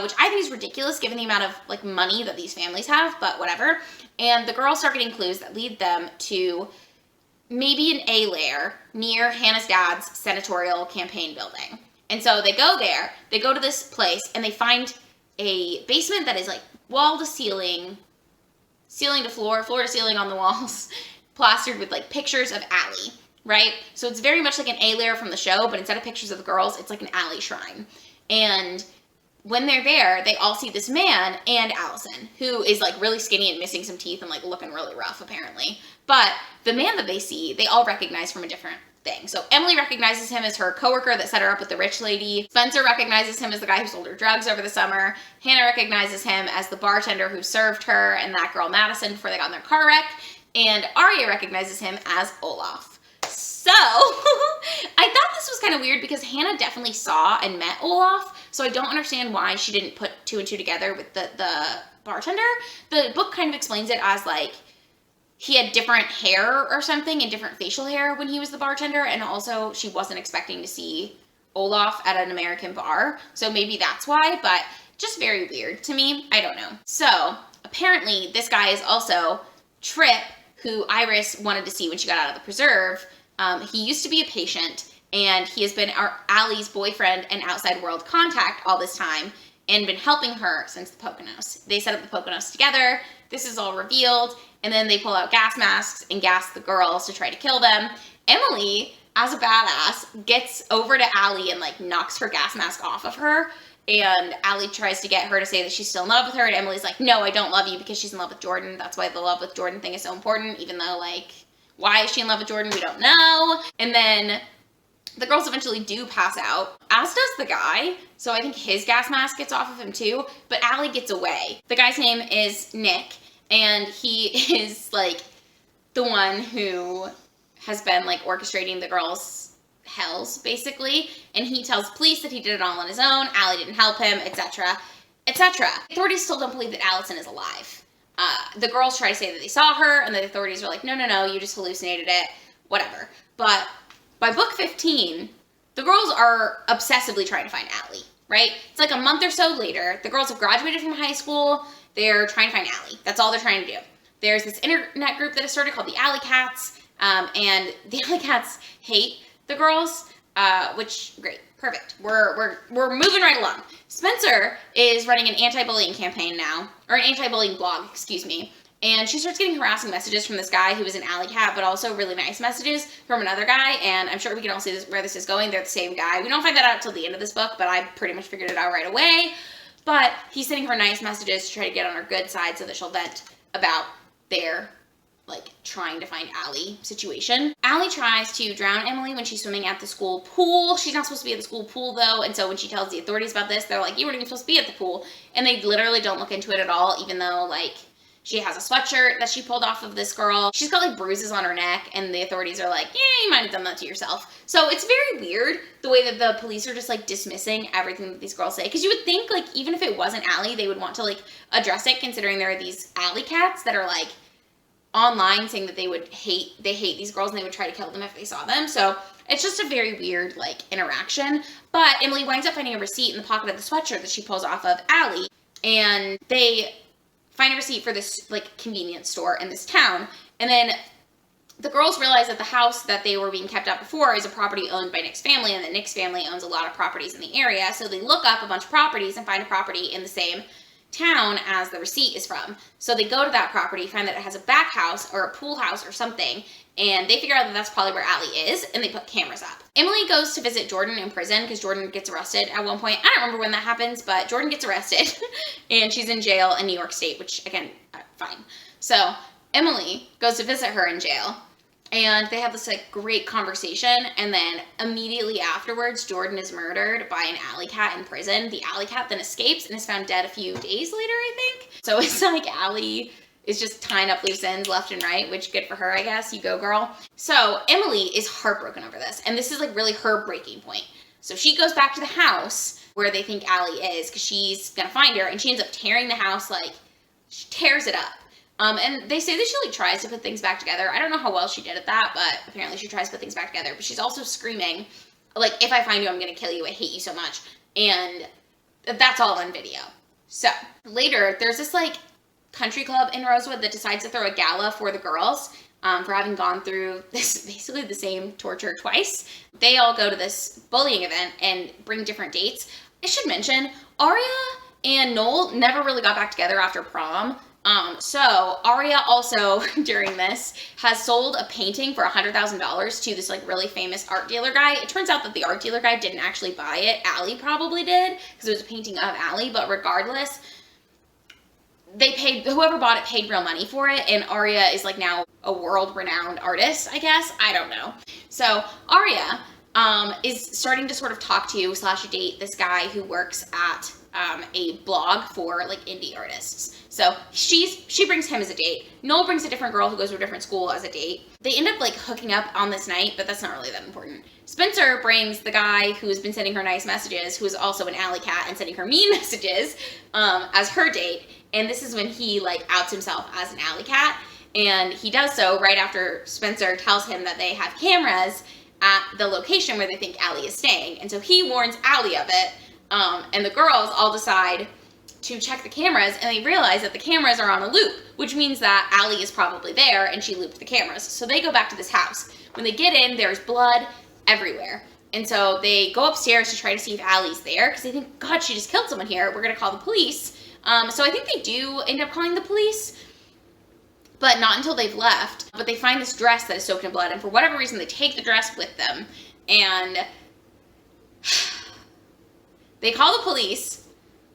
which I think is ridiculous given the amount of like money that these families have, but whatever. And the girls start getting clues that lead them to maybe an A-lair near Hannah's dad's senatorial campaign building. And so they go there, they go to this place, and they find a basement that is like wall to ceiling, ceiling to floor, floor to ceiling on the walls, plastered with like pictures of Allie, right? So it's very much like an A-lair from the show, but instead of pictures of the girls, it's like an Allie shrine. And when they're there, they all see this man and Alison, who is like really skinny and missing some teeth and like looking really rough apparently. But the man that they see, they all recognize from a different thing. So Emily recognizes him as her coworker that set her up with the rich lady. Spencer recognizes him as the guy who sold her drugs over the summer. Hannah recognizes him as the bartender who served her and that girl Madison before they got in their car wreck. And Aria recognizes him as Olaf. So I thought this was kind of weird because Hannah definitely saw and met Olaf. So I don't understand why she didn't put two and two together with the bartender. The book kind of explains it as like he had different hair or something and different facial hair when he was the bartender. And also she wasn't expecting to see Olaf at an American bar. So maybe that's why, but just very weird to me. I don't know. So apparently this guy is also Trip, who Iris wanted to see when she got out of the preserve. He used to be a patient, and he has been Allie's boyfriend and outside world contact all this time and been helping her since the Poconos. They set up the Poconos together. This is all revealed, and then they pull out gas masks and gas the girls to try to kill them. Emily, as a badass, gets over to Allie and like knocks her gas mask off of her, and Allie tries to get her to say that she's still in love with her, and Emily's like, no, I don't love you, because she's in love with Jordan. That's why the love with Jordan thing is so important, even though like, why is she in love with Jordan? We don't know. And then the girls eventually do pass out, as does the guy. So I think his gas mask gets off of him too, but Allie gets away. The guy's name is Nick, and he is like the one who has been like orchestrating the girls' hells basically. And he tells police that he did it all on his own. Allie didn't help him, etc., etc. Authorities still don't believe that Alison is alive. The girls try to say that they saw her, and the authorities are like, no, no, no, you just hallucinated it, whatever. But by book 15, the girls are obsessively trying to find Allie, right? It's like a month or so later, the girls have graduated from high school, they're trying to find Allie. That's all they're trying to do. There's this internet group that has started called the Alley Cats, and the Alley Cats hate the girls, which, great, perfect. We're moving right along. Spencer is running an anti-bullying campaign now, or an anti-bullying blog, excuse me, and she starts getting harassing messages from this guy who is an alley cat, but also really nice messages from another guy, and I'm sure we can all see where this is going. They're the same guy. We don't find that out till the end of this book, but I pretty much figured it out right away. But he's sending her nice messages to try to get on her good side so that she'll vent about their like trying to find Allie situation. Allie tries to drown Emily when she's swimming at the school pool. She's not supposed to be at the school pool though, and so when she tells the authorities about this, they're like, you weren't even supposed to be at the pool, and they literally don't look into it at all, even though like she has a sweatshirt that she pulled off of this girl. She's got like bruises on her neck, and the authorities are like, yeah, you might have done that to yourself. So it's very weird the way that the police are just like dismissing everything that these girls say, because you would think like even if it wasn't Allie, they would want to like address it, considering there are these alley cats that are like online saying that they hate these girls and they would try to kill them if they saw them. So it's just a very weird like interaction. But Emily winds up finding a receipt in the pocket of the sweatshirt that she pulls off of Allie, and they find a receipt for this like convenience store in this town. And then the girls realize that the house that they were being kept at before is a property owned by Nick's family, and that Nick's family owns a lot of properties in the area. So they look up a bunch of properties and find a property in the same town as the receipt is from. So they go to that property, find that it has a back house or a pool house or something, and they figure out that that's probably where Allie is, and they put cameras up. Emily goes to visit Jordan in prison because Jordan gets arrested at one point. I don't remember when that happens, but Jordan gets arrested and she's in jail in New York State, which again, fine. So Emily goes to visit her in jail, and they have this like great conversation, and then immediately afterwards, Jordan is murdered by an alley cat in prison. The alley cat then escapes and is found dead a few days later, I think. So it's like Allie is just tying up loose ends left and right, which good for her, I guess. You go, girl. So Emily is heartbroken over this, and this is like really her breaking point. So she goes back to the house where they think Allie is, because she's gonna find her, and she ends up tearing the house, like, she tears it up. And they say that she like tries to put things back together. I don't know how well she did at that, but apparently she tries to put things back together. But she's also screaming, like, if I find you, I'm gonna kill you. I hate you so much. And that's all on video. So later, there's this like country club in Rosewood that decides to throw a gala for the girls for having gone through this basically the same torture twice. They all go to this bullying event and bring different dates. I should mention, Aria and Noel never really got back together after prom. So Aria also during this has sold a painting for $100,000 to this like really famous art dealer guy. It turns out that the art dealer guy didn't actually buy it. Allie probably did because it was a painting of Allie, but regardless, they paid, whoever bought it paid real money for it, and Aria is like now a world-renowned artist, I guess. I don't know. So Aria is starting to sort of talk to / date this guy who works at a blog for like indie artists. So she brings him as a date. Noel brings a different girl who goes to a different school as a date. They end up like hooking up on this night, but that's not really that important. Spencer brings the guy who's been sending her nice messages, who is also an alley cat and sending her mean messages, as her date. And this is when he like outs himself as an alley cat. And he does so right after Spencer tells him that they have cameras at the location where they think Allie is staying. And so he warns Allie of it. And the girls all decide to check the cameras, and they realize that the cameras are on a loop, which means that Allie is probably there and she looped the cameras. So they go back to this house. When they get in, there's blood everywhere. And so they go upstairs to try to see if Allie's there because they think, God, she just killed someone here. We're going to call the police. So I think they do end up calling the police, but not until they've left. But they find this dress that is soaked in blood, and for whatever reason, they take the dress with them. And they call the police.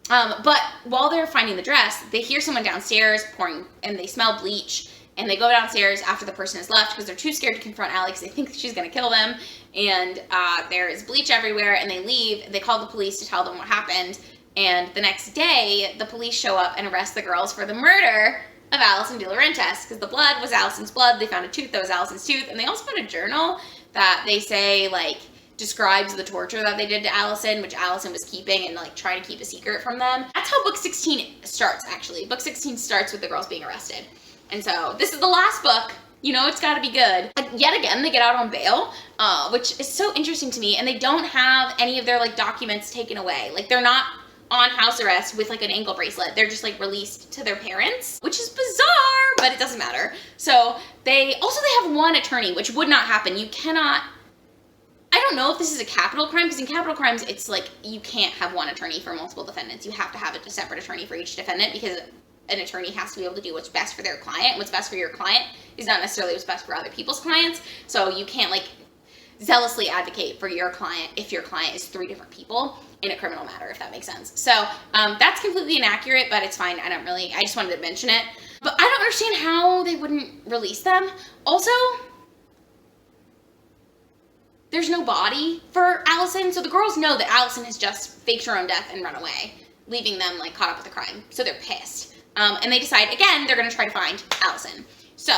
But while they're finding the dress, they hear someone downstairs pouring, and they smell bleach. And they go downstairs after the person has left because they're too scared to confront Allie because they think she's going to kill them. And there is bleach everywhere, and they leave. They call the police to tell them what happened. And the next day, the police show up and arrest the girls for the murder of Alison De Laurentiis because the blood was Alison's blood. They found a tooth that was Alison's tooth. And they also found a journal that they say, like, describes the torture that they did to Alison, which Alison was keeping and like trying to keep a secret from them. That's how book 16 starts, actually. Book 16 starts with the girls being arrested. And so this is the last book. You know it's got to be good. Yet again, they get out on bail, which is so interesting to me. And they don't have any of their like documents taken away. Like they're not on house arrest with like an ankle bracelet. They're just like released to their parents, which is bizarre, but it doesn't matter. So they have one attorney, which would not happen. You cannot, I don't know if this is a capital crime, because in capital crimes, it's like you can't have one attorney for multiple defendants. You have to have a separate attorney for each defendant because an attorney has to be able to do what's best for their client. What's best for your client is not necessarily what's best for other people's clients. So you can't like zealously advocate for your client if your client is 3 different people in a criminal matter, if that makes sense. So that's completely inaccurate, but it's fine. I just wanted to mention it. But I don't understand how they wouldn't release them. Also, there's no body for Alison, so the girls know that Alison has just faked her own death and run away, leaving them like caught up with the crime. So they're pissed. And they decide, again, they're going to try to find Alison. So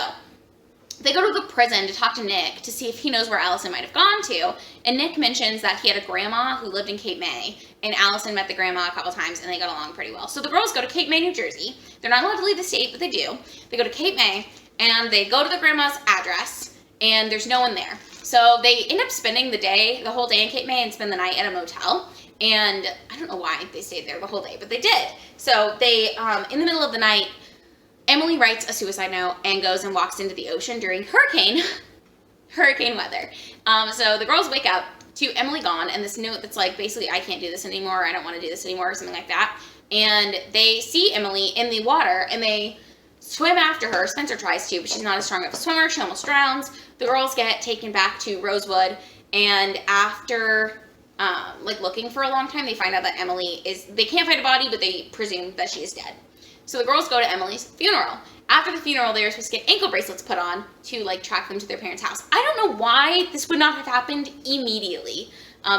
they go to the prison to talk to Nick to see if he knows where Alison might have gone to. And Nick mentions that he had a grandma who lived in Cape May, and Alison met the grandma a couple times, and they got along pretty well. So the girls go to Cape May, New Jersey. They're not allowed to leave the state, but they do. They go to Cape May, and they go to the grandma's address, and there's no one there. So they end up spending the whole day in Cape May and spend the night at a motel. And I don't know why they stayed there the whole day, but they did. So they, in the middle of the night, Emily writes a suicide note and goes and walks into the ocean during hurricane weather. So the girls wake up to Emily gone and this note that's like, basically, I can't do this anymore. I don't want to do this anymore, or something like that. And they see Emily in the water and they swim after her. Spencer tries to, but she's not as strong of a swimmer. She almost drowns. The girls get taken back to Rosewood, and after looking for a long time, they find out that they can't find a body, but they presume that she is dead. So the girls go to Emily's funeral. After the funeral, they are supposed to get ankle bracelets put on to track them to their parents' house. I don't know why this would not have happened immediately.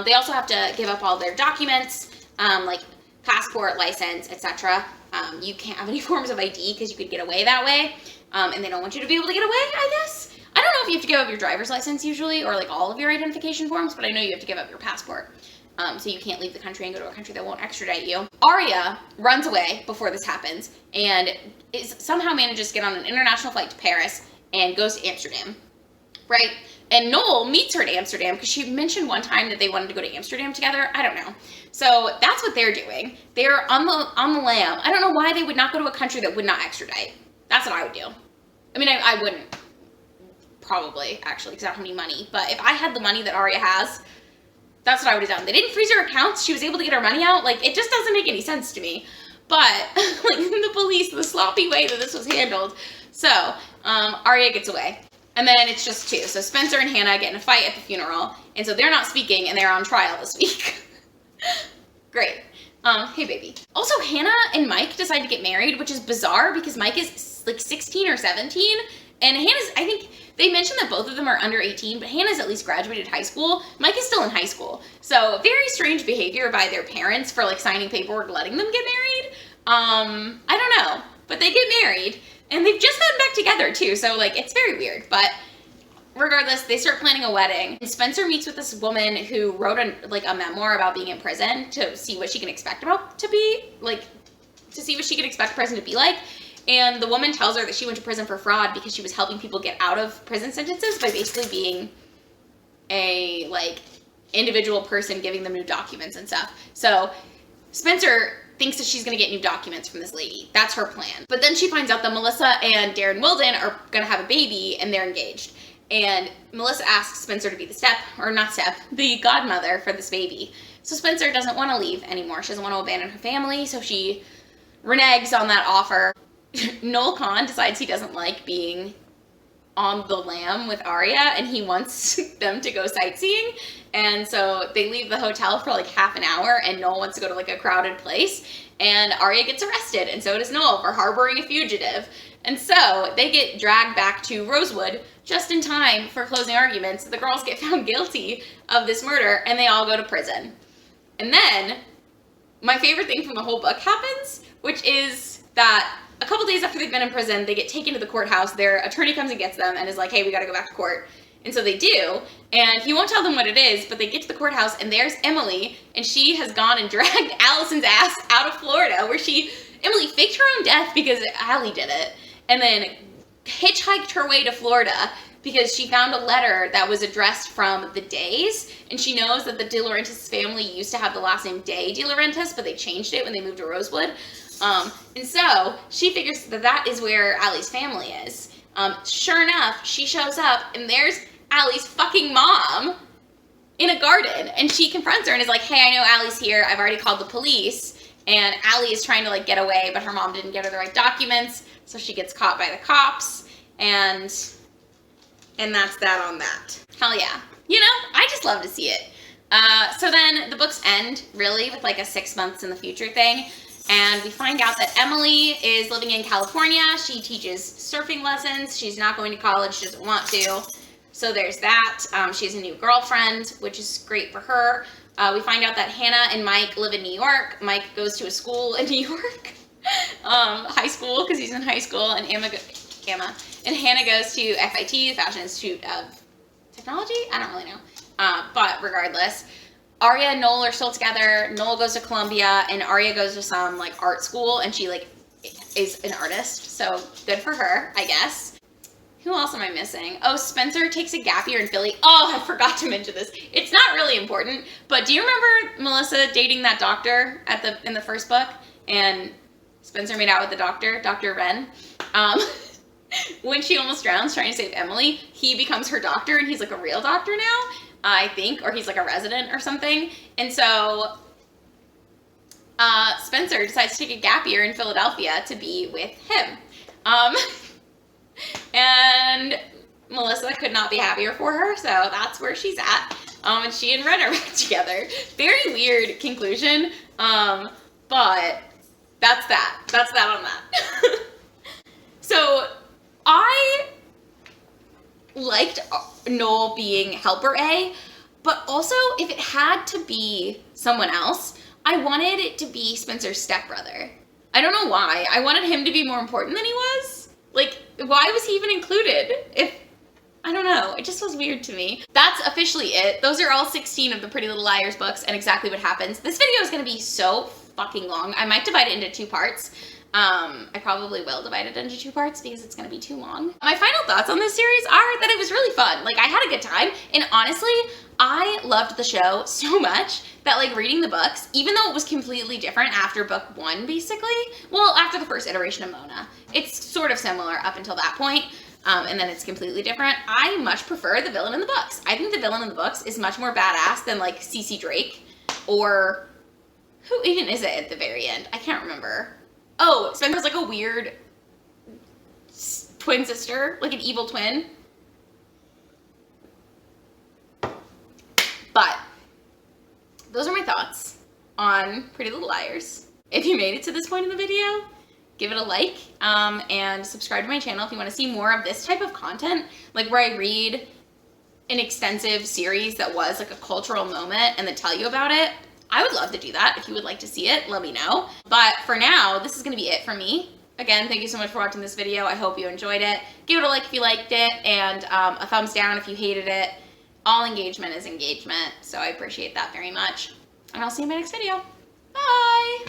They also have to give up all their documents, like passport, license, etc. You can't have any forms of ID because you could get away that way. And they don't want you to be able to get away, I guess. I I don't know if you have to give up your driver's license usually, or like all of your identification forms, but I know you have to give up your passport. So you can't leave the country and go to a country that won't extradite you. Aria runs away before this happens and somehow manages to get on an international flight to Paris and goes to Amsterdam, right? And Noel meets her at Amsterdam because she mentioned one time that they wanted to go to Amsterdam together. I don't know. So that's what they're doing. They're on the lam. I don't know why they would not go to a country that would not extradite. That's what I would do. I mean, I wouldn't probably, actually, because I don't have any money. But if I had the money that Aria has, that's what I would have done. They didn't freeze her accounts. She was able to get her money out. Like, it just doesn't make any sense to me. But, like, the police, the sloppy way that this was handled. So, Aria gets away. And then it's just two. So Spencer and Hannah get in a fight at the funeral. And so they're not speaking, and they're on trial this week. Great. Hey, baby. Also, Hannah and Mike decide to get married, which is bizarre because Mike is, like, 16 or 17. And Hannah's, I think, they mentioned that both of them are under 18, but Hannah's at least graduated high school. Mike is still in high school. So very strange behavior by their parents for like signing paperwork letting them get married. I don't know, but they get married and they've just gotten back together too. So like, it's very weird, but regardless, they start planning a wedding. And Spencer meets with this woman who wrote a memoir about being in prison to see what she can expect to see what she can expect prison to be like. And the woman tells her that she went to prison for fraud because she was helping people get out of prison sentences by basically being a, like, individual person giving them new documents and stuff. So Spencer thinks that she's going to get new documents from this lady. That's her plan. But then she finds out that Melissa and Darren Wilden are going to have a baby and they're engaged. And Melissa asks Spencer to be the godmother for this baby. So Spencer doesn't want to leave anymore. She doesn't want to abandon her family, so she reneges on that offer. Noel Kahn decides he doesn't like being on the lam with Aria and he wants them to go sightseeing. And so they leave the hotel for like half an hour and Noel wants to go to like a crowded place and Aria gets arrested and so does Noel for harboring a fugitive. And so they get dragged back to Rosewood just in time for closing arguments. The girls get found guilty of this murder and they all go to prison. And then my favorite thing from the whole book happens, which is that a couple days after they've been in prison, they get taken to the courthouse. Their attorney comes and gets them and is like, hey, we gotta go back to court. And so they do, and he won't tell them what it is, but they get to the courthouse and there's Emily, and she has gone and dragged Alison's ass out of Florida, where Emily faked her own death because Allie did it, and then hitchhiked her way to Florida because she found a letter that was addressed from the Days, and she knows that the De Laurentiis family used to have the last name Day De Laurentiis, but they changed it when they moved to Rosewood. And so she figures that is where Allie's family is. Sure enough, she shows up and there's Allie's fucking mom in a garden. And she confronts her and is like, hey, I know Allie's here. I've already called the police. And Allie is trying to like get away, but her mom didn't get her the right documents. So she gets caught by the cops. And that's that on that. Hell yeah. You know, I just love to see it. So then the books end really with like a 6 months in the future thing. And we find out that Emily is living in California. She teaches surfing lessons. She's not going to college. She doesn't want to. So there's that. She has a new girlfriend, which is great for her. We find out that Hannah and Mike live in New York. Mike goes to a school in New York. High school, because he's in high school. And Hannah goes to FIT, the Fashion Institute of Technology? I don't really know. But regardless, Aria and Noel are still together. Noel goes to Columbia and Aria goes to some like art school and she like is an artist. So good for her, I guess. Who else am I missing? Oh, Spencer takes a gap year in Philly. Oh, I forgot to mention this. It's not really important, but do you remember Melissa dating that doctor in the first book? And Spencer made out with the doctor, Dr. Wren. When she almost drowns trying to save Emily, he becomes her doctor and he's like a real doctor now. I think, or he's like a resident or something. And so Spencer decides to take a gap year in Philadelphia to be with him. And Melissa could not be happier for her, so that's where she's at. And she and Ren are back together. Very weird conclusion, but that's that. That's that on that. So I liked Noel being helper A, but also if it had to be someone else, I wanted it to be Spencer's stepbrother. I don't know why. I wanted him to be more important than he was. Like, why was he even included? I don't know. It just was weird to me. That's officially it. Those are all 16 of the Pretty Little Liars books and exactly what happens. This video is going to be so fucking long. I might divide it into 2 parts. I probably will divide it into 2 parts because it's going to be too long. My final thoughts on this series are that it was really fun. Like, I had a good time. And honestly, I loved the show so much that, like, reading the books, even though it was completely different after book 1, basically, well, after the first iteration of Mona, it's sort of similar up until that point. And then it's completely different. I much prefer the villain in the books. I think the villain in the books is much more badass than, like, Cece Drake, or who even is it at the very end? I can't remember. Oh, Spencer's like a weird twin sister, like an evil twin. But those are my thoughts on Pretty Little Liars. If you made it to this point in the video, give it a like, and subscribe to my channel if you want to see more of this type of content, like where I read an extensive series that was like a cultural moment and then tell you about it. I would love to do that. If you would like to see it, let me know. But for now, this is going to be it for me. Again, thank you so much for watching this video. I hope you enjoyed it. Give it a like if you liked it, and a thumbs down if you hated it. All engagement is engagement, so I appreciate that very much. And I'll see you in my next video. Bye!